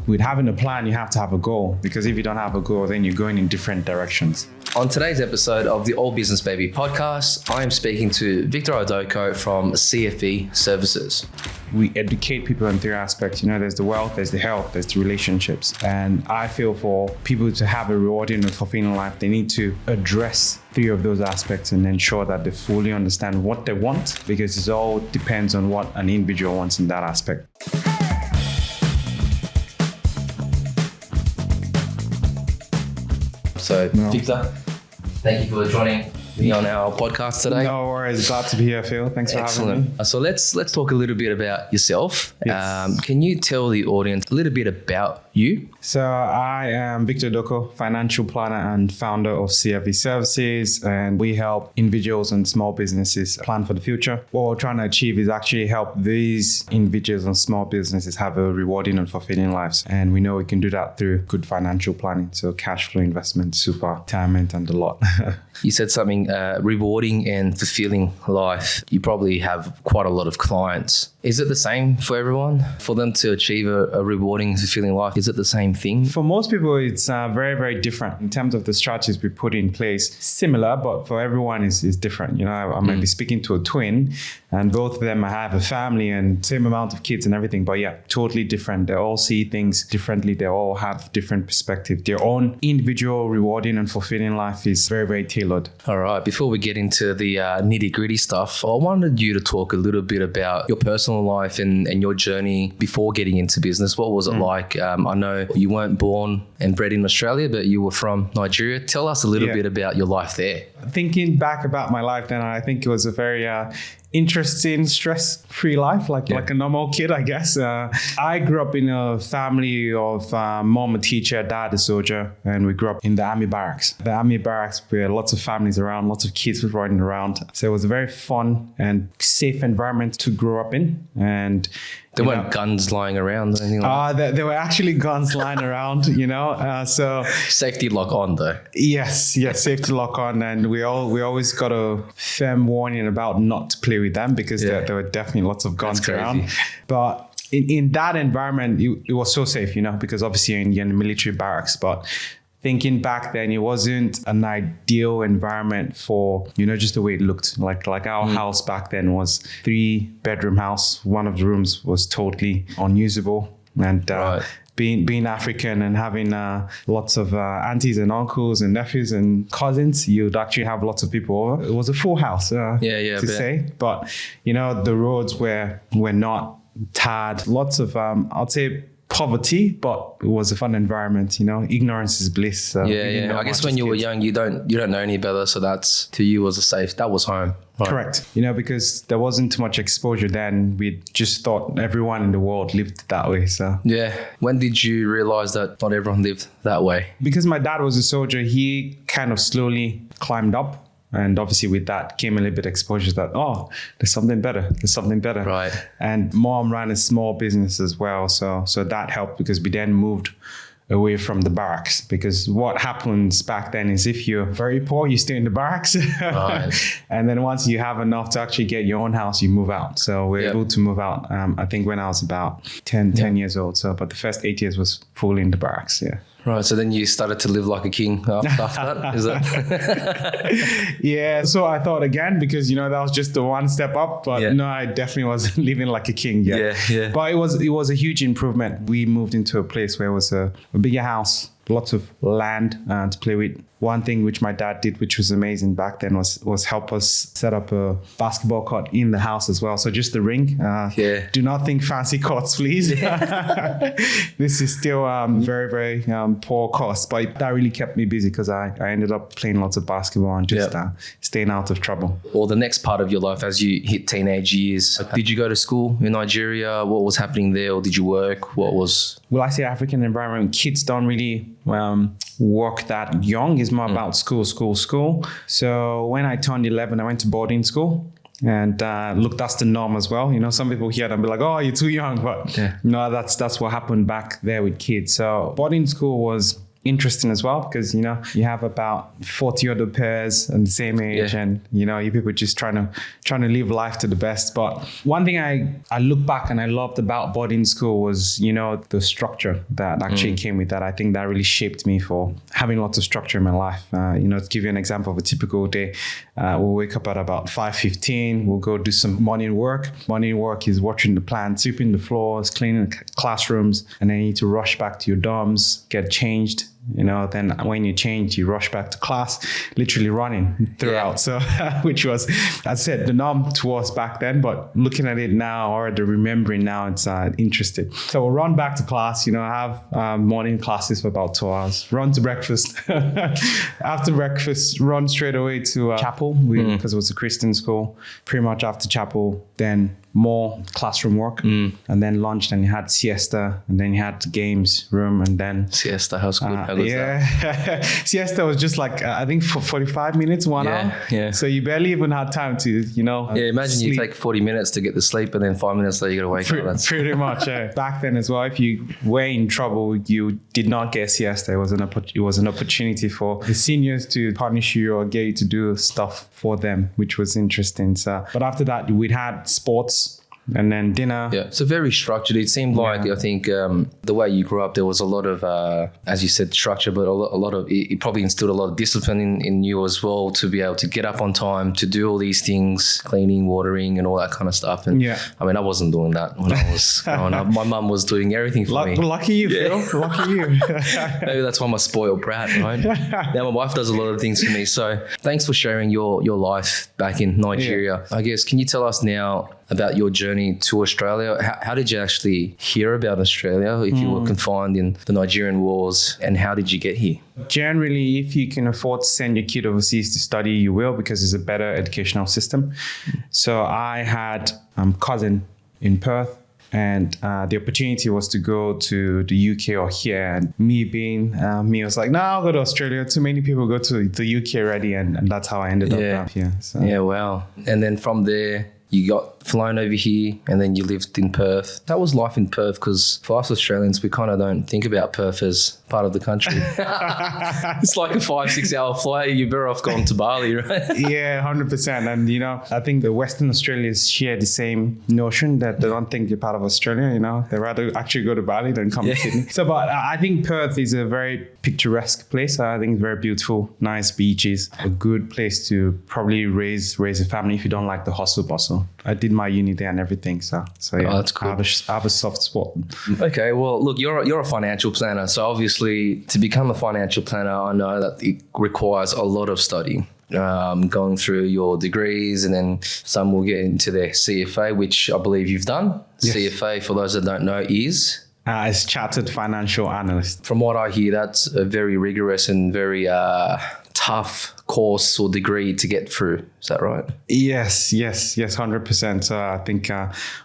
with having a plan, you have to have a goal, because if you don't have a goal, then you're going in different directions. On today's episode of the All Business Baby podcast, I am speaking to Victor Idoko from CFV Services. We educate people in three aspects. There's the wealth, there's the health, there's the relationships. And I feel for people to have a rewarding and fulfilling life, they need to address three of those aspects and ensure that they fully understand what they want, because it all depends on what an individual wants in that aspect. So, Victor, thank you for joining me on our podcast today. No worries. Glad to be here, Phil. Thanks for having me. So let's talk a little bit about yourself. Yes. Can you tell the audience a little bit about you? So I am Victor Idoko, financial planner and founder of CFV Services, and we help individuals and small businesses plan for the future. What we're trying to achieve is actually help these individuals and small businesses have a rewarding and fulfilling lives. And we know we can do that through good financial planning. So cash flow investment, super retirement, and a lot. You said something rewarding and fulfilling life. You probably have quite a lot of clients. Is it the same for everyone? For them to achieve a rewarding, fulfilling life, is it the same thing? For most people, it's very, very different. In terms of the strategies we put in place, similar, but for everyone is different. I might be speaking to a twin, and both of them have a family and same amount of kids and everything, but yeah, totally different. They all see things differently. They all have different perspective. Their own individual rewarding and fulfilling life is very, very tailored. All right. Before we get into the nitty gritty stuff, I wanted you to talk a little bit about your personal life and your journey before getting into business. What was it like? I know you weren't born and bred in Australia, but you were from Nigeria. Tell us a little bit about your life there. Thinking back about my life then, I think it was a very interesting, stress-free life, like a normal kid, I guess. I grew up in a family of mom a teacher, dad a soldier, and we grew up in the army barracks. The army barracks where lots of families around, lots of kids were running around. So it was a very fun and safe environment to grow up in. And there weren't guns lying around or anything like that? There were actually guns lying around, so... Safety lock on though. Yes, safety lock on. And we always got a firm warning about not to play with them, because there were definitely lots of guns around. But in that environment, it was so safe, because obviously you're in the military barracks. But thinking back then, it wasn't an ideal environment for, just the way it looked. Like our house back then was 3-bedroom house. One of the rooms was totally unusable. And being African and having lots of aunties and uncles and nephews and cousins, you'd actually have lots of people over. It was a full house, to say. But, the roads were not tarred. Lots of, I'd say, poverty, but it was a fun environment. Ignorance is bliss. So I guess when you were young, you don't know any better, so that's, to you, was that was home. Right. Correct. Because there wasn't too much exposure then. We just thought everyone in the world lived that way. So when did you realize that not everyone lived that way? Because my dad was a soldier, he kind of slowly climbed up. And obviously with that came a little bit of exposure that, there's something better. Right. And mom ran a small business as well. So that helped, because we then moved away from the barracks, because what happens back then is if you're very poor, you stay in the barracks. Right. And then once you have enough to actually get your own house, you move out. So we're able to move out, I think when I was about 10 years old. So, but the first 8 years was fully in the barracks. Yeah. Right, so then you started to live like a king after that, is it? Yeah, so I thought again, because, that was just the one step up, but no, I definitely wasn't living like a king yet. Yeah. But it was a huge improvement. We moved into a place where it was a bigger house, lots of land to play with. One thing which my dad did, which was amazing back then, was help us set up a basketball court in the house as well. So just the ring. Do not think fancy courts, please. This is still very, very poor cost. But that really kept me busy, because I ended up playing lots of basketball and just staying out of trouble. Or the next part of your life as you hit teenage years. Did you go to school in Nigeria? What was happening there? Or did you work? What was... Well, I say African environment, kids don't really work that young. It's more about school. So when I turned 11, I went to boarding school. And look, that's the norm as well. Some people hear that and be like, "Oh, you're too young," but no, that's what happened back there with kids. So boarding school was interesting as well, because, you have about 40 other pairs and the same age, and, you people just trying to live life to the best. But one thing I look back and I loved about boarding school was, the structure that actually came with that. I think that really shaped me for having lots of structure in my life. To give you an example of a typical day, we'll wake up at about 5:15. We'll go do some morning work. Morning work is watching the plants, sweeping the floors, cleaning the classrooms, and then you need to rush back to your dorms, get changed. Then when you change, you rush back to class, literally running throughout. So, which was, as I said, the norm to us back then, but looking at it now, or the remembering now, it's interesting. So we'll run back to class, have morning classes for about 2 hours, run to breakfast. After breakfast, run straight away to chapel, because it was a Christian school. Pretty much after chapel, then more classroom work, and then lunch, then you had siesta, and then you had the games room, and then siesta. How's good? How good's that? Siesta was just like I think for 45 minutes, 1 hour. Yeah. So you barely even had time to imagine sleep. you take 40 minutes to get to sleep, and then 5 minutes later you gotta wake up. Pretty much. Back then as well, if you were in trouble, you did not get siesta. It was an opportunity for the seniors to punish you or get you to do stuff for them, which was interesting. So, but after that, we'd had sports. And then dinner. Yeah, so very structured. It seemed like, I think, the way you grew up, there was a lot of, as you said, structure, but a lot of, it probably instilled a lot of discipline in you as well, to be able to get up on time, to do all these things, cleaning, watering, and all that kind of stuff. And I mean, I wasn't doing that when I was growing up. My mum was doing everything for me. Lucky you, Phil. Lucky you. Maybe that's why I'm a spoiled brat, right? Now my wife does a lot of things for me. So thanks for sharing your life back in Nigeria. I guess, can you tell us now about your journey to Australia? How did you actually hear about Australia if you were confined in the Nigerian wars, and how did you get here? Generally, if you can afford to send your kid overseas to study, you will, because it's a better educational system. So I had a cousin in Perth, and the opportunity was to go to the UK or here. And me being me, I was like, no, I'll go to Australia. Too many people go to the UK already, and that's how I ended up here. So. Yeah, wow. And then from there, you got flown over here, and then you lived in Perth. That was life in Perth, because for us Australians, we kind of don't think about Perth as part of the country. It's like a 5-6 hour flight. You're better off going to Bali, right? Yeah, 100%. And, I think the Western Australians share the same notion that they don't think you're part of Australia, They rather actually go to Bali than come to Sydney. So, but I think Perth is a very picturesque place. I think it's very beautiful, nice beaches, a good place to probably raise a family if you don't like the hustle bustle. I did my uni there and everything, so yeah. Oh, that's cool. I have a soft spot. Okay, well, look, you're a financial planner, so obviously to become a financial planner, I know that it requires a lot of study. Going through your degrees, and then some will get into their CFA, which I believe you've done. Yes. CFA, for those that don't know, is? As Chartered Financial Analyst. From what I hear, that's a very rigorous and very tough course or degree to get through. Is that right? Yes, 100%. I think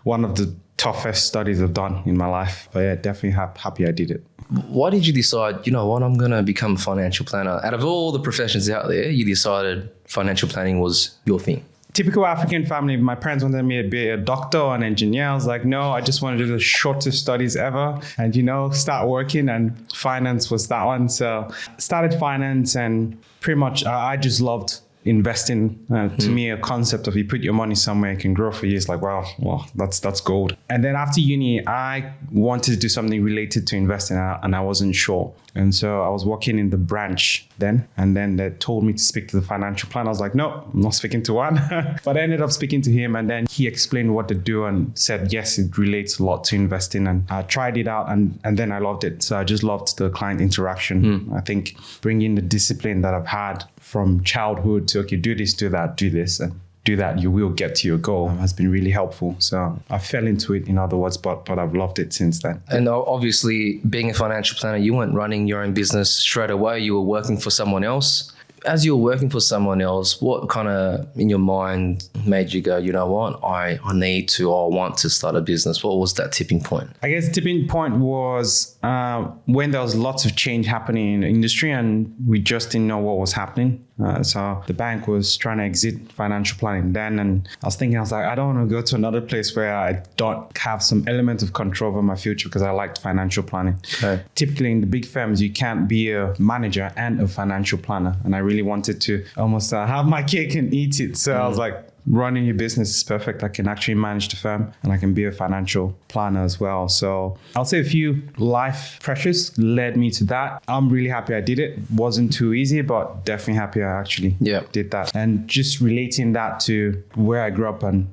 one of the toughest studies I've done in my life. But yeah, definitely happy I did it. Why did you decide, I'm going to become a financial planner? Out of all the professions out there, you decided financial planning was your thing? Typical African family. My parents wanted me to be a doctor or an engineer. I was like, no, I just want to do the shortest studies ever and, start working. And finance was that one. So started finance, and pretty much I just loved investing. To me, a concept of you put your money somewhere, it can grow for years. Like, wow, that's gold. And then after uni, I wanted to do something related to investing, and I wasn't sure. And so I was working in the branch then, and then they told me to speak to the financial planner. I was like, no, I'm not speaking to one. But I ended up speaking to him, and then he explained what to do and said, yes, it relates a lot to investing. And I tried it out, and then I loved it. So I just loved the client interaction. I think bringing the discipline that I've had from childhood to, okay, do this, do that, do this, and do that, you will get to your goal, has been really helpful. So I fell into it, in other words, but I've loved it since then. And obviously, being a financial planner, you weren't running your own business straight away. You were working for someone else. As you were working for someone else, what kind of, in your mind, made you go, you know what, I need to, or want to start a business? What was that tipping point? I guess the tipping point was when there was lots of change happening in the industry, and we just didn't know what was happening. So the bank was trying to exit financial planning then. And I was thinking, I don't want to go to another place where I don't have some element of control over my future, because I liked financial planning. Okay. Typically in the big firms, you can't be a manager and a financial planner. And I really wanted to almost have my cake and eat it. So I was like, running your business is perfect. I can actually manage the firm and I can be a financial planner as well. So I'll say a few life pressures led me to that. I'm really happy I did it. Wasn't too easy, but definitely happy I actually did that. And just relating that to where I grew up, and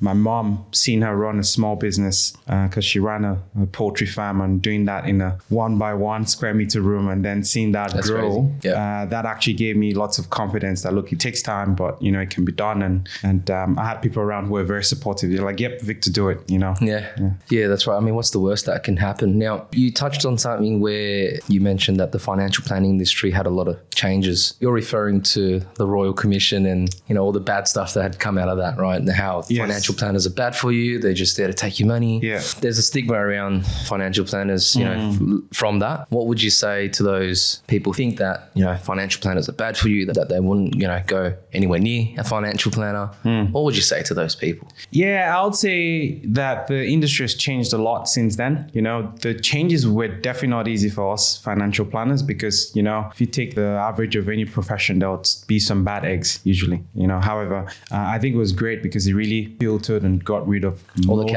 my mom, seeing her run a small business because she ran a poultry farm, and doing that in a 1x1 square meter room, and then seeing that grow, that actually gave me lots of confidence that, look, it takes time, but it can be done. And I had people around who were very supportive. They're like, yep, Victor, do it, Yeah, that's right. I mean, what's the worst that can happen? Now, you touched on something where you mentioned that the financial planning industry had a lot of changes. You're referring to the Royal Commission and, all the bad stuff that had come out of that, right? And how financial planners are bad for you. They're just there to take your money. Yeah. There's a stigma around financial planners, from that. What would you say to those people who think that, financial planners are bad for you, that they wouldn't, go anywhere near a financial planner? What would you say to those people? Yeah, I would say that the industry has changed a lot since then. The changes were definitely not easy for us financial planners, because, if you take the average of any profession, there'll be some bad eggs usually, However, I think it was great because it really filtered and got rid of all the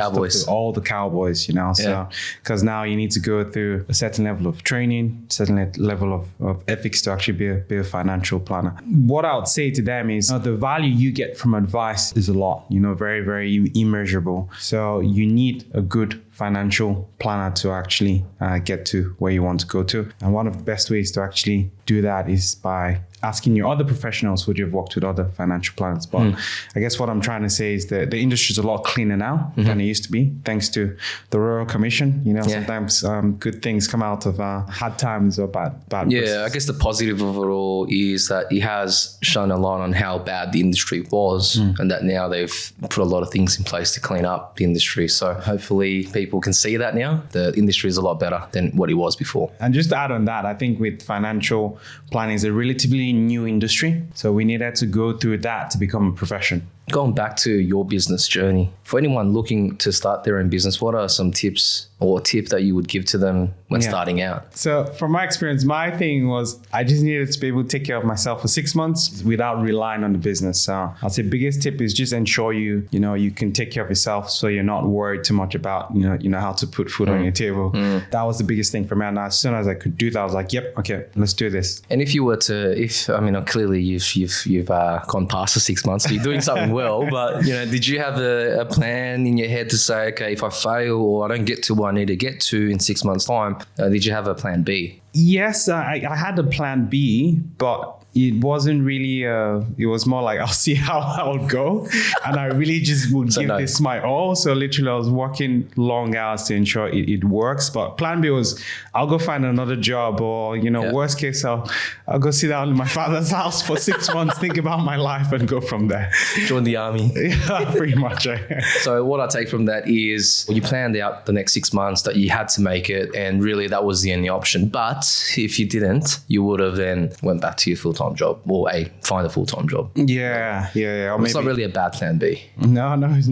cowboys, So, because now you need to go through a certain level of training, certain level of ethics to actually be a financial planner. What I would say to them is the value you get from advice is a lot, very, very immeasurable. So you need a good financial planner to actually get to where you want to go to. And one of the best ways to actually do that is by asking your other professionals who you've worked with other financial planners. But I guess what I'm trying to say is that the industry is a lot cleaner now than it used to be, thanks to the Royal Commission. Sometimes good things come out of hard times or bad. Yeah, I guess the positive of it all is that it has shown a lot on how bad the industry was, and that now they've put a lot of things in place to clean up the industry. So hopefully people can see that now. The industry is a lot better than what it was before. And just to add on that, I think with financial planning is a relatively new industry. So we needed to go through that to become a profession. Going back to your business journey, for anyone looking to start their own business, what are some tips or a tip that you would give to them when starting out? So from my experience, my thing was I just needed to be able to take care of myself for 6 months without relying on the business. So I'll say biggest tip is just ensure you can take care of yourself, so you're not worried too much about, how to put food on your table. That was the biggest thing for me. And as soon as I could do that, I was like, yep, okay, let's do this. And if you were to, clearly you've gone past the 6 months, so you're doing something well, but, did you have a plan in your head to say, okay, if I fail or I don't get to what I need to get to in 6 months' time, did you have a plan B? Yes, I had a plan B, but it wasn't really, it was more like, I'll see how I'll go. And I really just would give this my all. So literally I was working long hours to ensure it works. But plan B was, I'll go find another job, or, worst case, I'll go sit down in my father's house for 6 months, think about my life and go from there. Join the army. Yeah, pretty much. So what I take from that is you planned out the next 6 months that you had to make it, and really that was the only option. But if you didn't, you would have then went back to your full-time job, or find a full-time job. Yeah. Or it's not really a bad plan B. No, it's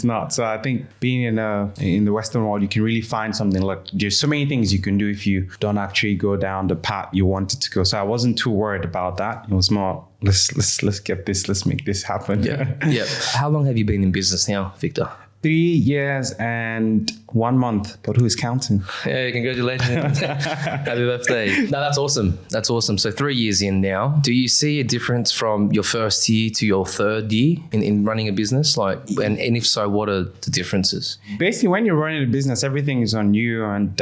not. So I think being in the Western world, you can really find something. Like there's so many things you can do if you don't actually go down the path you wanted to go. So I wasn't too worried about that. It was more, let's get this, let's make this happen. Yeah. How long have you been in business now, Victor? 3 years and 1 month, but who's counting? Yeah, congratulations. Happy birthday. No, that's awesome. So 3 years in now, do you see a difference from your first year to your third year in running a business? And if so, what are the differences? Basically, when you're running a business, everything is on you, and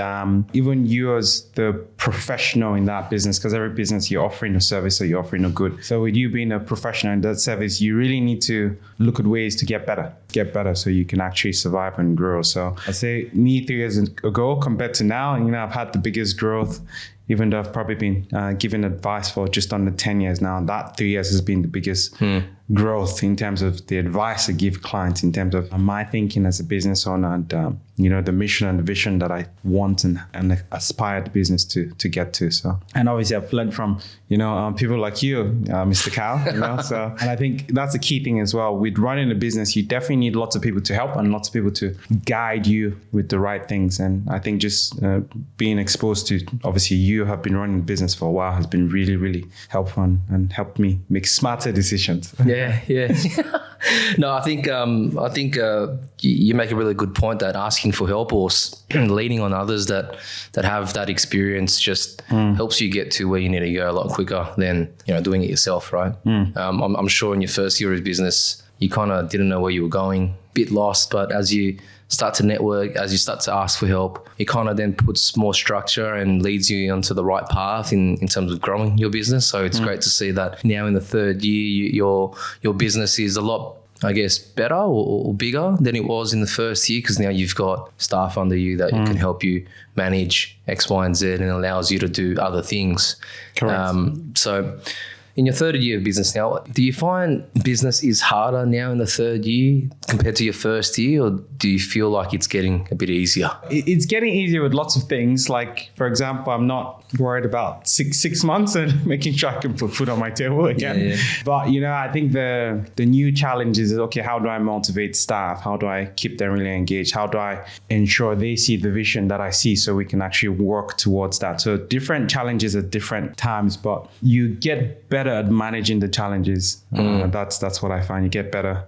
even you as the professional in that business, because every business you're offering a service or you're offering a good. So with you being a professional in that service, you really need to look at ways to get better so you can actually survive and grow. So I'd say me 3 years ago compared to now, I've had the biggest growth even though I've probably been giving advice for just under 10 years now. That 3 years has been the biggest growth in terms of the advice I give clients, in terms of my thinking as a business owner, and the mission and the vision that I want and aspire the business to get to. So, and obviously I've learned from people like you, Mr. Khao. So, and I think that's a key thing as well. With running a business, you definitely need lots of people to help and lots of people to guide you with the right things. And I think just being exposed to, obviously you have been running a business for a while, has been really, really helpful and helped me make smarter decisions. Yeah. No, I think you make a really good point that asking for help or leaning on others that have that experience just helps you get to where you need to go a lot quicker than doing it yourself, right? I'm sure in your first year of business you kind of didn't know where you were going, bit lost, but as you start to network, as you start to ask for help, it kind of then puts more structure and leads you onto the right path in terms of growing your business. So it's great to see that now in the third year, your business is a lot, I guess, better or bigger than it was in the first year, because now you've got staff under you that can help you manage X, Y, and Z, and allows you to do other things. Correct. So in your third year of business now, do you find business is harder now in the third year compared to your first year, or do you feel like it's getting a bit easier? It's getting easier with lots of things. Like, for example, I'm not worried about six months and making sure I can put food on my table again. Yeah. But, I think the new challenge is, okay, how do I motivate staff? How do I keep them really engaged? How do I ensure they see the vision that I see so we can actually work towards that? So different challenges at different times, but you get better at managing the challenges. That's what I find. You get better.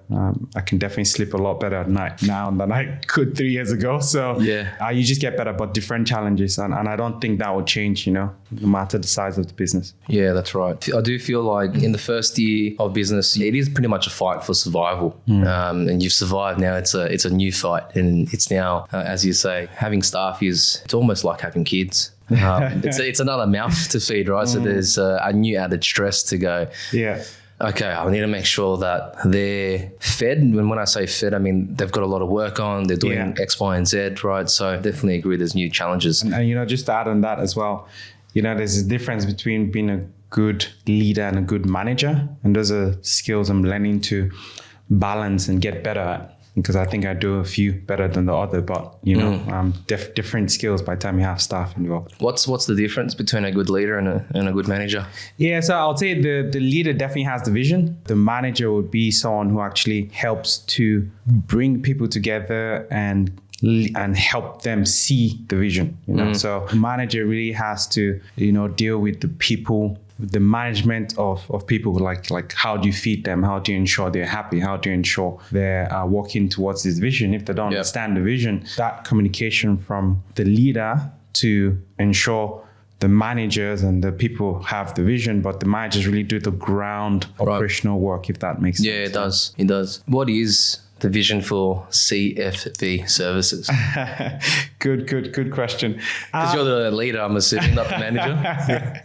I can definitely sleep a lot better at night now than I could 3 years ago. So you just get better, but different challenges. And I don't think that will change, no matter the size of the business. Yeah, that's right. I do feel like in the first year of business, it is pretty much a fight for survival. And you've survived now. It's a new fight. And it's now, as you say, having staff it's almost like having kids. It's another mouth to feed, right? So there's a new added stress to go. Yeah. Okay, I need to make sure that they're fed. And when I say fed, I mean they've got a lot of work on. They're doing X, Y, and Z, right? So I definitely agree. There's new challenges. And just to add on that as well, there's a difference between being a good leader and a good manager, and those are skills I'm learning to balance and get better at. Because I think I do a few better than the other, but different skills by the time you have staff involved. What's the difference between a good leader and a good manager? Yeah, so I'll say the leader definitely has the vision. The manager would be someone who actually helps to bring people together and help them see the vision. So the manager really has to deal with the people, the management of people, like how do you feed them, how do you ensure they're happy, how do you ensure they're working towards this vision. If they don't understand the vision, that communication from the leader to ensure the managers and the people have the vision, but the managers really do the ground operational work, if that makes sense. Yeah, it does. What is the vision for CFV Services? Good question. Because you're the leader, I'm assuming, not the manager.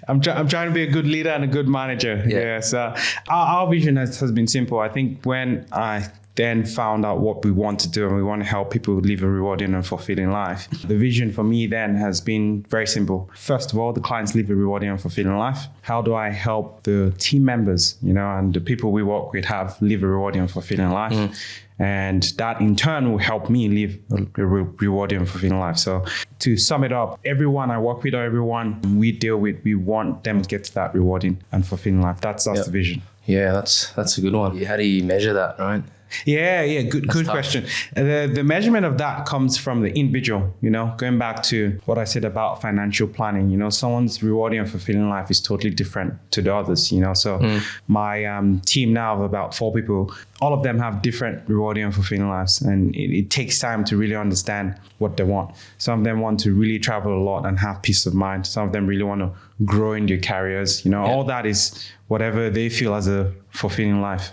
I'm trying to be a good leader and a good manager. Yeah. So our vision has been simple. I think when I then found out what we want to do and we want to help people live a rewarding and fulfilling life, the vision for me then has been very simple. First of all, the clients live a rewarding and fulfilling life. How do I help the team members, and the people we work with live a rewarding and fulfilling life? And that in turn will help me live a rewarding and fulfilling life. So to sum it up, everyone I work with or everyone we deal with, we want them to get to that rewarding and fulfilling life. That's the vision. Yeah, that's a good one. How do you measure that, right? Yeah. Good question. The measurement of that comes from the individual, going back to what I said about financial planning, someone's rewarding and fulfilling life is totally different to the others, So my team now of about 4 people, all of them have different rewarding and fulfilling lives. And it takes time to really understand what they want. Some of them want to really travel a lot and have peace of mind. Some of them really want to grow in their careers. All that is whatever they feel as a fulfilling life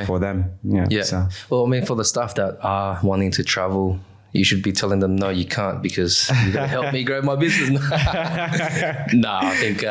for them. Yeah. So. Well, I mean, for the staff that are wanting to travel, you should be telling them, no, you can't, because you're going to help me grow my business. No, I think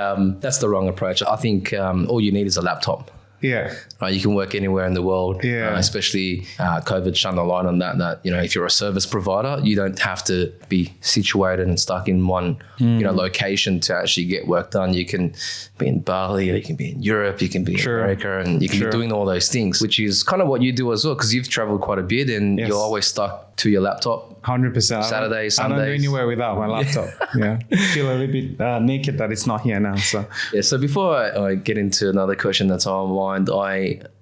that's the wrong approach. I think all you need is a laptop. Yeah. Right, you can work anywhere in the world. Yeah. Especially COVID shone the light on that. That if you're a service provider, you don't have to be situated and stuck in one location to actually get work done. You can be in Bali, or you can be in Europe, you can be in America, and you can be doing all those things, which is kind of what you do as well, because you've traveled quite a bit and you're always stuck to your laptop. 100%. Saturdays, Sundays. I don't go anywhere without my laptop. Yeah. Feel a little bit naked that it's not here now. So So before I get into another question that's on my mind,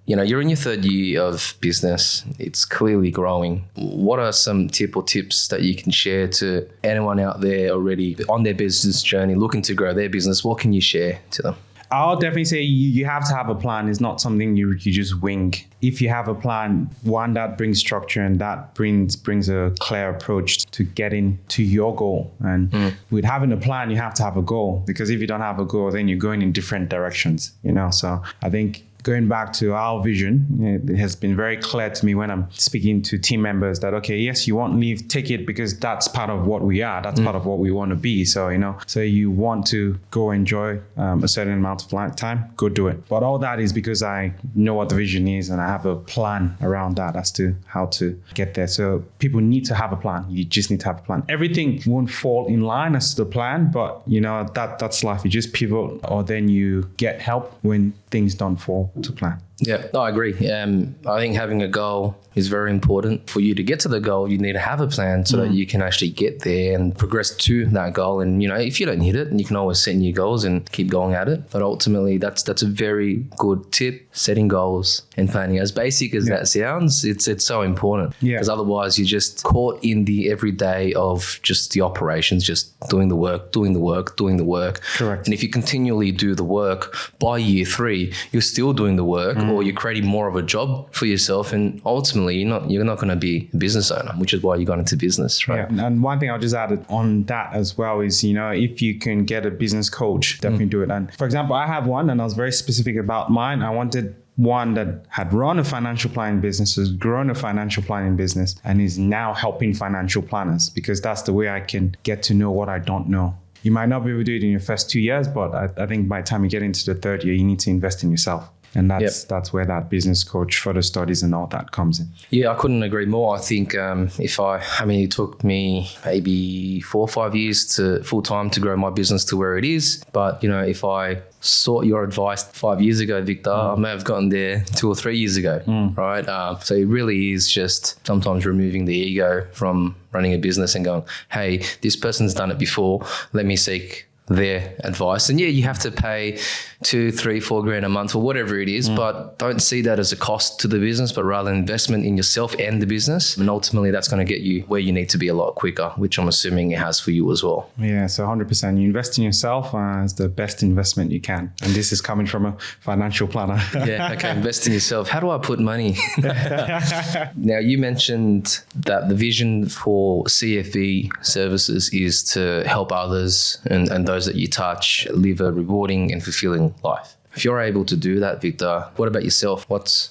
you're in your third year of business. It's clearly growing. What are some tips that you can share to anyone out there already on their business journey, looking to grow their business? What can you share to them? I'll definitely say you have to have a plan. It's not something you just wing. If you have a plan, one that brings structure and that brings a clear approach to getting to your goal. And with having a plan, you have to have a goal, because if you don't have a goal, then you're going in different directions, So I think going back to our vision, it has been very clear to me when I'm speaking to team members that, okay, yes, you won't leave, take it, because that's part of what we are. That's part of what we want to be. So, so you want to go enjoy a certain amount of time, go do it. But all that is because I know what the vision is and I have a plan around that as to how to get there. So people need to have a plan. You just need to have a plan. Everything won't fall in line as to the plan, but that's life. You just pivot, or then you get help when things don't fall to plan. Yeah, no, I agree. I think having a goal is very important. For you to get to the goal, you need to have a plan so that you can actually get there and progress to that goal. And, if you don't hit it, you can always set new goals and keep going at it. But ultimately, that's a very good tip, setting goals and planning. As basic as that sounds, it's so important. Because otherwise, you're just caught in the everyday of just the operations, just doing the work. Correct. And if you continually do the work, by year 3, you're still doing the work, or you're creating more of a job for yourself, and ultimately you're not going to be a business owner, which is why you got into business, right? Yeah. And one thing I'll just add on that as well is, if you can get a business coach, definitely do it. And for example, I have one, and I was very specific about mine. I wanted one that had run a financial planning business, has grown a financial planning business, and is now helping financial planners, because that's the way I can get to know what I don't know. You might not be able to do it in your first 2 years, but I think by the time you get into the third year, you need to invest in yourself. And that's where that business coach, further studies and all that comes in. Yeah, I couldn't agree more. I think it took me maybe 4 or 5 years to full time to grow my business to where it is. But, if I sought your advice 5 years ago, Victor, I may have gotten there 2 or 3 years ago, right? So it really is just sometimes removing the ego from running a business and going, hey, this person's done it before, let me seek their advice. And you have to pay 2, 3, 4 grand a month or whatever it is, but don't see that as a cost to the business, but rather investment in yourself and the business. And ultimately that's going to get you where you need to be a lot quicker, which I'm assuming it has for you as well. Yeah, so 100%. You invest in yourself as the best investment you can. And this is coming from a financial planner. Yeah, okay, invest in yourself. How do I put money? Now, you mentioned that the vision for CFV Services is to help others and those that you touch live a rewarding and fulfilling life. If you're able to do that, Victor, what about yourself?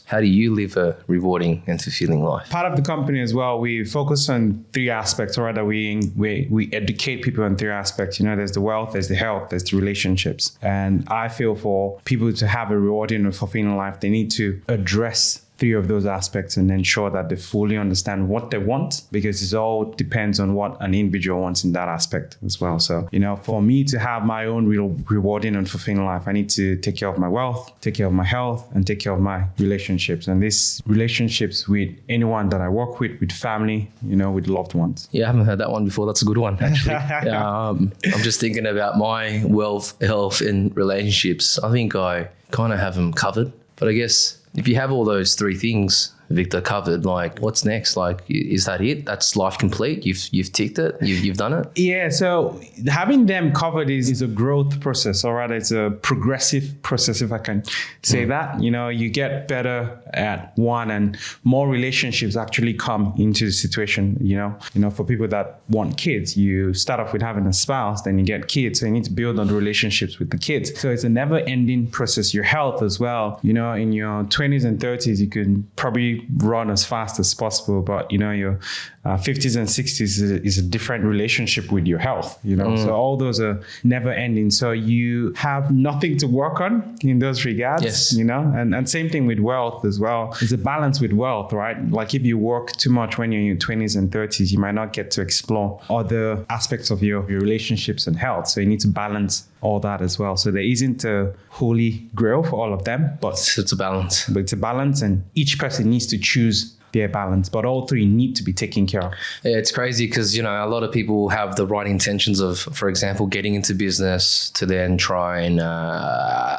How do you live a rewarding and fulfilling life? Part of the company as well, we focus on 3 aspects, or rather we educate people on 3 aspects. There's the wealth, there's the health, there's the relationships. And I feel for people to have a rewarding and fulfilling life, they need to address 3 of those aspects and ensure that they fully understand what they want, because it all depends on what an individual wants in that aspect as well. So, for me to have my own real rewarding and fulfilling life, I need to take care of my wealth, take care of my health, and take care of my relationships. And these relationships with anyone that I work with family, with loved ones. Yeah, I haven't heard that one before. That's a good one, actually. I'm just thinking about my wealth, health, and relationships. I think I kind of have them covered, but I guess if you have all those 3 things, Victor, covered, what's next? Is that it? That's life complete? You've ticked it? You've done it? Yeah, so having them covered is a growth process, or rather it's a progressive process, if I can say that. You get better at one and more relationships actually come into the situation, for people that want kids, you start off with having a spouse, then you get kids, so you need to build on the relationships with the kids. So it's a never ending process. Your health as well, in your 20s and 30s, you can probably run as fast as possible, but your 50s and 60s is a different relationship with your health, So all those are never ending. So you have nothing to work on in those regards, yes. And same thing with wealth as well. It's a balance with wealth, right? Like if you work too much when you're in your 20s and 30s, you might not get to explore other aspects of your relationships and health. So you need to balance all that as well. So there isn't a holy grail for all of them, but it's a balance. But it's a balance, and each person needs to choose their balance, but all three need to be taken care of. Yeah, it's crazy because, a lot of people have the right intentions of, for example, getting into business to then try and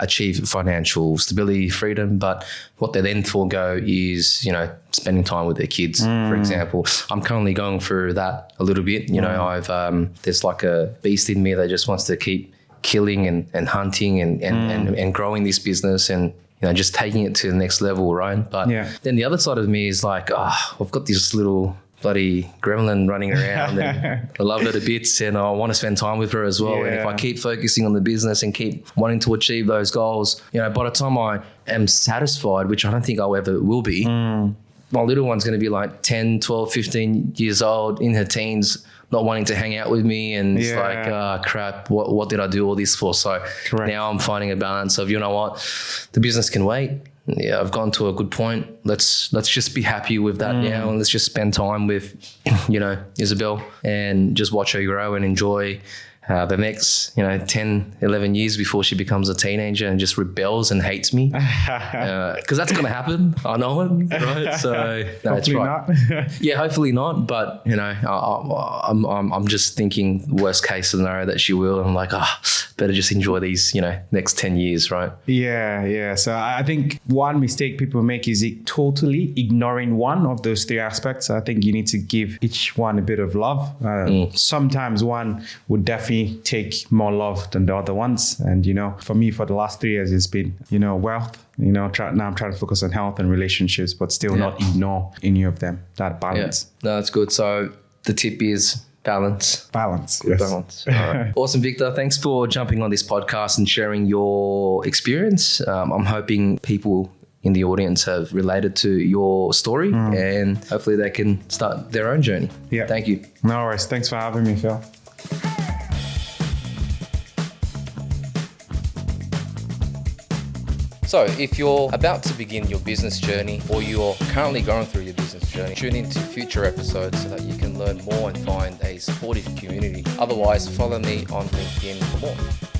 achieve financial stability, freedom. But what they then forego is, spending time with their kids, for example. I'm currently going through that a little bit. I've there's like a beast in me that just wants to keep killing and hunting and growing this business and just taking it to the next level, right? But then the other side of me is like, I've got this little bloody gremlin running around and I love her to bits and I want to spend time with her as well. Yeah. And if I keep focusing on the business and keep wanting to achieve those goals, by the time I am satisfied, which I don't think I ever will be, my little one's going to be like 10, 12, 15 years old in her teens, not wanting to hang out with me, and it's like, crap, what did I do all this for? So now I'm finding a balance of, the business can wait. Yeah, I've gone to a good point. Let's just be happy with that now, and let's just spend time with, Isabel and just watch her grow and enjoy the next, 10, 11 years before she becomes a teenager and just rebels and hates me. Because that's going to happen. I know it, right? So no, hopefully right. not. Yeah, hopefully not. But, I'm just thinking worst case scenario that she will. I'm like, better just enjoy these, next 10 years, right? Yeah. So I think one mistake people make is totally ignoring one of those three aspects. I think you need to give each one a bit of love. Sometimes one would definitely take more love than the other ones. And, for me, for the last 3 years, it's been, wealth. Now I'm trying to focus on health and relationships, but still not ignore any of them. That balance. Yeah. No, that's good. So the tip is balance. Yes. Balance. All right. Awesome, Victor. Thanks for jumping on this podcast and sharing your experience. I'm hoping people in the audience have related to your story and hopefully they can start their own journey. Yeah. Thank you. No worries. Thanks for having me, Phil. So if you're about to begin your business journey or you're currently going through your business journey, tune into future episodes so that you can learn more and find a supportive community. Otherwise, follow me on LinkedIn for more.